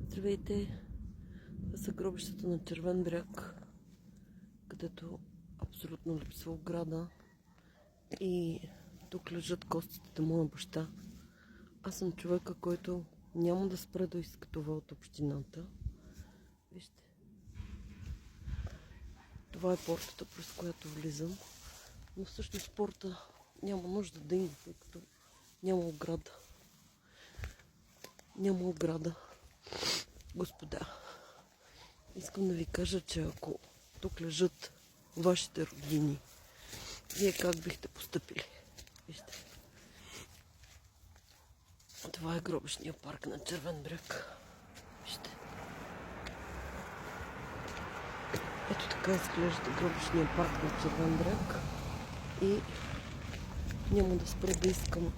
Здравейте! Това са гробищата на Червен бряг, където абсолютно липсва ограда и тук лежат костите на моя баща. Аз съм човека, който няма да спре да иска това от общината. Вижте. Това е портата, през която влизам. Но всъщност порта няма нужда да има, тъй като няма ограда. Няма ограда. Господа, искам да ви кажа, че ако тук лежат вашите родини, вие как бихте постъпили? Вижте. Това е гробищния парк на Червен бряг. Вижте. Ето така изглежда гробищния парк на Червен бряг. И няма да спра да искам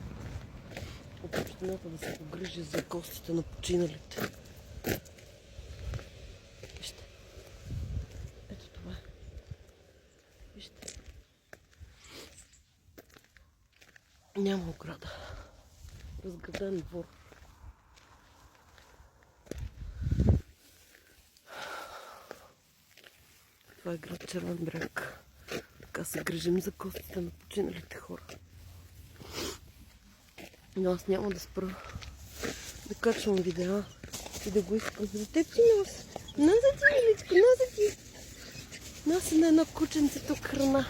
от общината да се погрижи за костите на починалите. Вижте. Ето това. Вижте. Няма ограда. Разграден двор. Това е град Червен бряг. Така се грижим за костите на починалите хора. Но аз няма да спра да качвам видеа и да го искам за теб ти нос. Носа ти, миличко, носа ти. Носа на едно кученце тук храна.